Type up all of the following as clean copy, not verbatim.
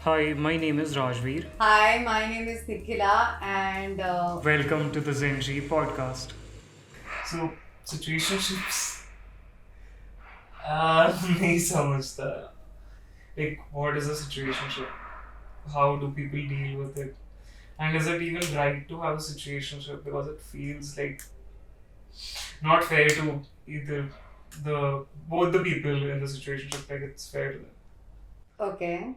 Hi, my name is Rajveer. Hi, my name is Nikhila, and Welcome to the Zen-G Podcast. So, situationships नहीं समझता like what is a situationship? How do people deal with it? And is it even right to have a situationship because it feels like not fair to either the both the people in the situationship, like it's fair to them. okay.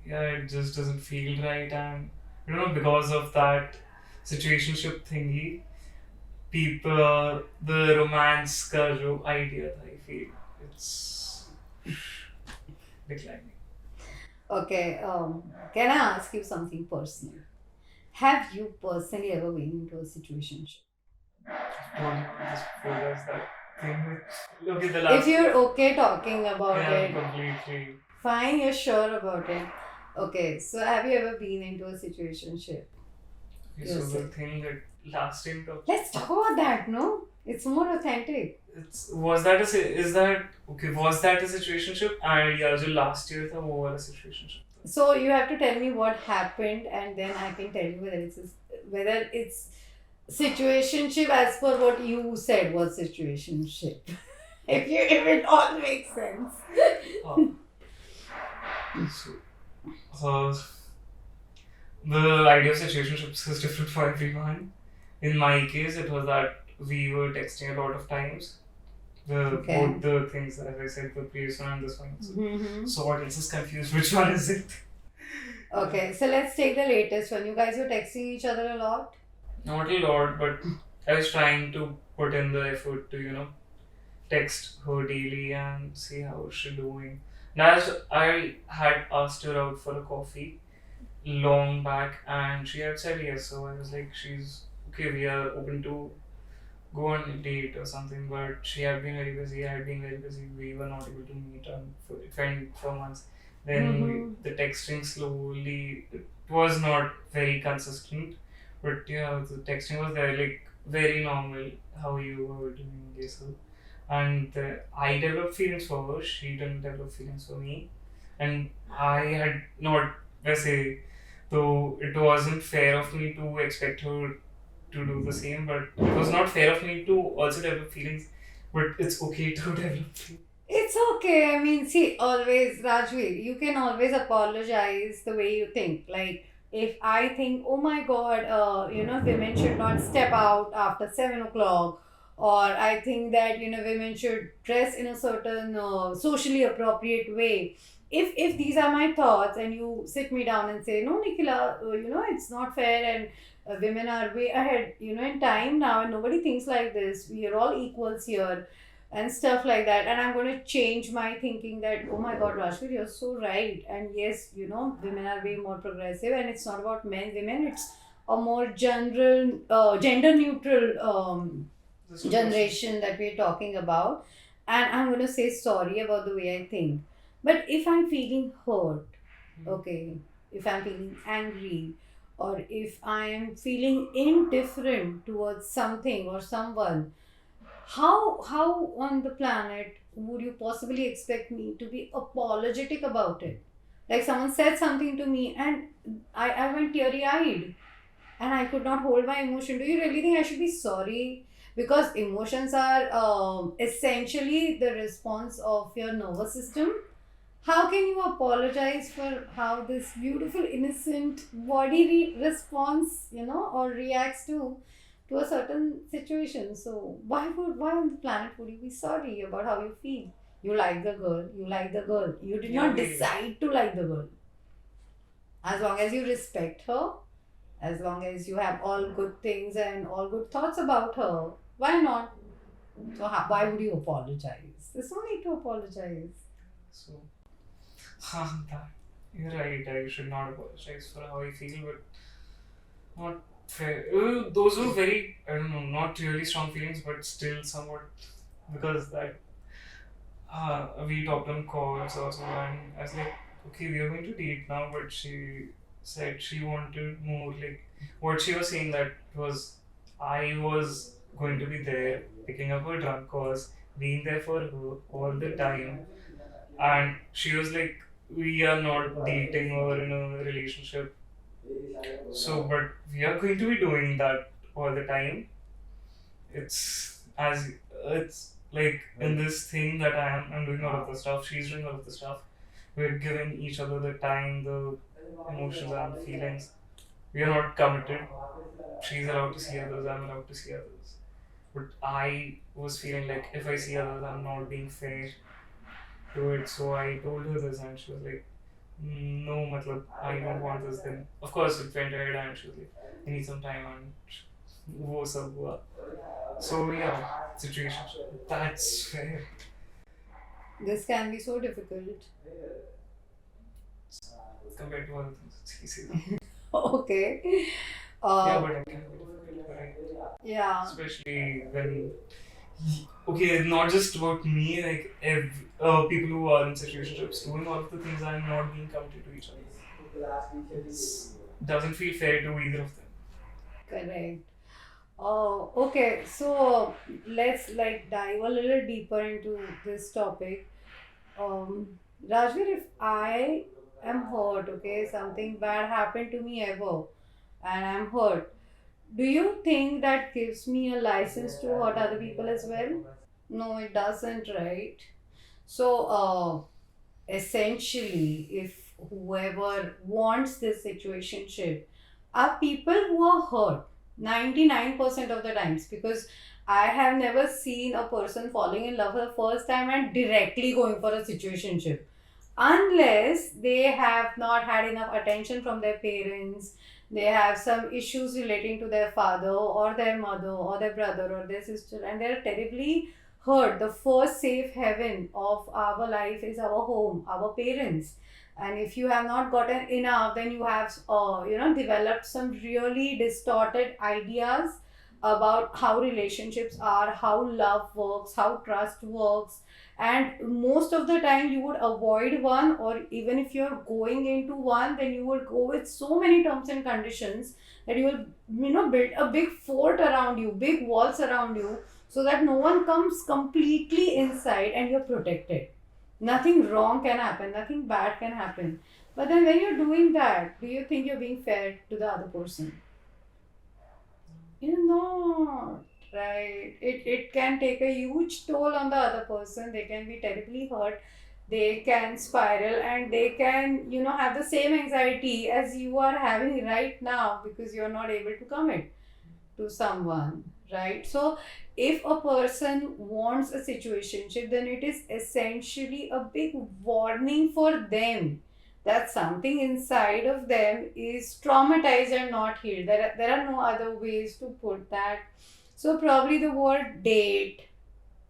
Yeah, it just doesn't feel right, and because of that situationship thingy, people the romance का जो idea था, I feel it's declining. Okay, can I ask you something personal? Have you personally ever been into a situationship? Don't just focus that thing with okay the If last you're okay talking about yeah it, completely. fine, you're sure about it. Okay, so have you ever been into a situationship? Okay, so the Yourself. thing that lasting the Let's talk about that, no? It's more authentic. it's was that a is that okay was that a situationship and yeah जो last year था वो वाला situationship था. So you have to tell me what happened, and then I can tell you whether it's situationship as per what you said was situationship. If it all makes sense. So the idea of situationships is different for everyone. In my case, it was that we were texting a lot of times. Okay. Both the things, as I said, the previous one and this one. Mm-hmm. So audience is confused. Which one is it? Okay, so let's take the latest one. You guys were texting each other a lot? Not a lot, but I was trying to put in the effort to text her daily and see how she's doing. Now, as I had asked her out for a coffee long back, and she had said yes. So I was like, she's okay. We are open to go on a date or something. But she had been very busy. I had been very busy. We were not able to meet on for it went for months. Then the texting slowly. It was not very consistent, but yeah, the texting was there like very normal. How you were doing this, and I developed feelings for her. She didn't develop feelings for me, and I had not. Let's say, though it wasn't fair of me to expect her to do the same, but it was not fair of me to also develop feelings. But it's okay to develop feelings. It's okay. I mean, see, always, Rajveer, you can always apologize the way you think. Like, if I think, oh my god, women should not step out after 7 o'clock, or I think that, women should dress in a certain socially appropriate way. If these are my thoughts, and you sit me down and say, no, Nikhila, it's not fair, and women are way ahead, in time now, and nobody thinks like this. We are all equals here and stuff like that, and I'm going to change my thinking that, oh my god, Rashmi, you're so right, and yes, women are way more progressive, and it's not about men women, it's a more general gender neutral generation that we're talking about, and I'm going to say sorry about the way I think. But if I'm feeling hurt, okay, if I'm feeling angry, or if I am feeling indifferent towards something or someone, how on the planet would you possibly expect me to be apologetic about it? Like, someone said something to me, and I went teary eyed, and I could not hold my emotion. Do you really think I should be sorry? Because emotions are essentially the response of your nervous system. How can you apologize for how this beautiful, innocent body responds, or reacts to a certain situation? So why on the planet would you be sorry about how you feel? You like the girl, you like the girl. You did not decide to like the girl. As long as you respect her, as long as you have all good things and all good thoughts about her, why not? So why would you apologize? There's no need to apologize. So, that you're right. I should not apologize for how I feel, but not fair. Those were very, I don't know, not really strong feelings, but still somewhat because that we talked on calls also, and I was like, okay, we are going to date now, but she said she wanted more. Like, what she was saying that was, I was going to be there, picking up her drunk calls, being there for her all the time, and she was like, we are not dating or in a relationship. So, but we are going to be doing that all the time. It's like in this thing that I'm doing all of the stuff, she's doing all of the stuff. We're giving each other the time, the emotions and feelings. We are not committed. She's allowed to see others, I'm allowed to see others. But I was feeling like if I see others, I'm not being fair to it. So I told her this, and she was like, no, matlab, I don't want this. Then, of course, it went ahead, and she was like, I need some time, and wo sab hua. So, yeah, situation. That's fair. This can be so difficult. Compared to other things, it's easy. Okay. Yeah, Uh, but it can be difficult, right? yeah. Especially when, okay, not just about me, like people who are in situationships doing all of the things and not being committed to each other. It doesn't feel fair to either of them. Correct. Oh, okay. So let's like dive a little deeper into this topic. Rajveer, if I am hurt, okay, something bad happened to me ever, and I'm hurt, do you think that gives me a license to hurt other people as well? No, it doesn't, right? So, essentially, if whoever wants this situationship are people who are hurt 99% of the times, because I have never seen a person falling in love for the first time and directly going for a situationship unless they have not had enough attention from their parents, they have some issues relating to their father or their mother or their brother or their sister, and they're terribly hurt. The first safe haven of our life is our home, our parents. And if you have not gotten enough, then you have developed some really distorted ideas about how relationships are, how love works, how trust works. And most of the time you would avoid one, or even if you're going into one, then you will go with so many terms and conditions that you will build a big fort around you, big walls around you, so that no one comes completely inside and you're protected. Nothing wrong can happen, nothing bad can happen. But then when you're doing that, do you think you're being fair to the other person? You're not, right? It can take a huge toll on the other person. They can be terribly hurt. They can spiral, and they can, have the same anxiety as you are having right now because you're not able to commit to someone, right? So if a person wants a situationship, then it is essentially a big warning for them that something inside of them is traumatized and not healed. There are no other ways to put that. So probably the word date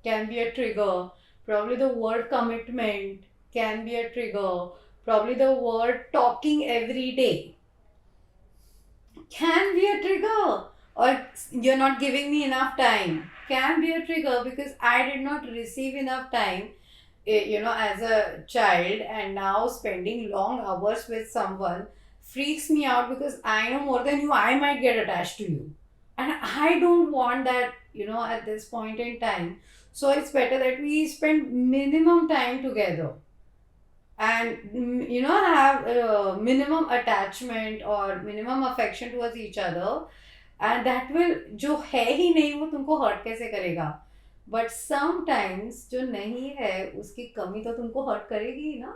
can be a trigger, probably the word commitment can be a trigger, probably the word talking every day can be a trigger, or you're not giving me enough time can be a trigger because I did not receive enough time, as a child, and now spending long hours with someone freaks me out because I know more than you, I might get attached to you, and I don't want that, at this point in time. So it's better that we spend minimum time together and have minimum attachment or minimum affection towards each other, and that will, जो है ही नहीं वो तुमको hurt कैसे करेगा, but sometimes जो नहीं है उसकी कमी तो तुमको hurt करेगी ही ना.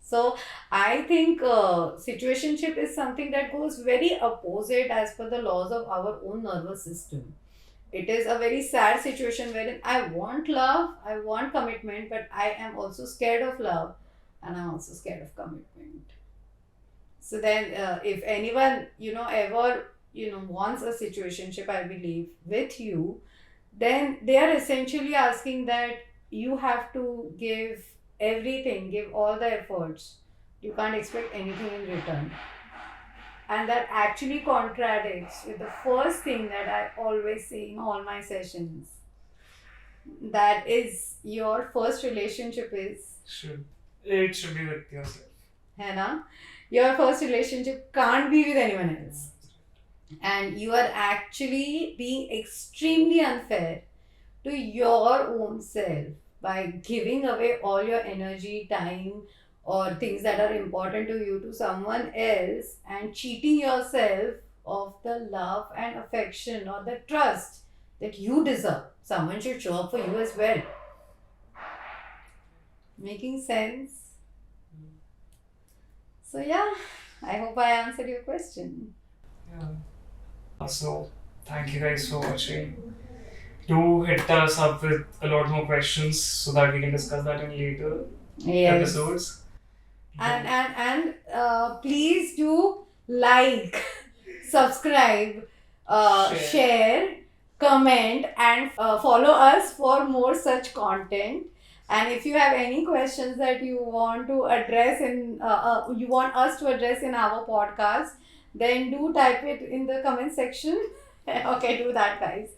So I think situationship is something that goes very opposite as per the laws of our own nervous system. It is a very sad situation wherein I want love, I want commitment, but I am also scared of love and I'm also scared of commitment. So then, if anyone, ever, wants a situationship, I believe, with you, then they are essentially asking that you have to give everything, give all the efforts. You can't expect anything in return. And that actually contradicts with the first thing that I always say in all my sessions. That is, your first relationship is, It should be with yourself. है ना? Your first relationship can't be with anyone else. And you are actually being extremely unfair to your own self by giving away all your energy, time, or things that are important to you to someone else and cheating yourself of the love and affection or the trust that you deserve. Someone should show up for you as well. Making sense? So, yeah, I hope I answered your question. Yeah. So, thank you guys for watching. Do hit us up with a lot more questions so that we can discuss that in later episodes. And please do like, subscribe, share, comment, and follow us for more such content. And if you have any questions that you want to address you want us to address in our podcast, then do type it in the comment section. Okay, do that, guys.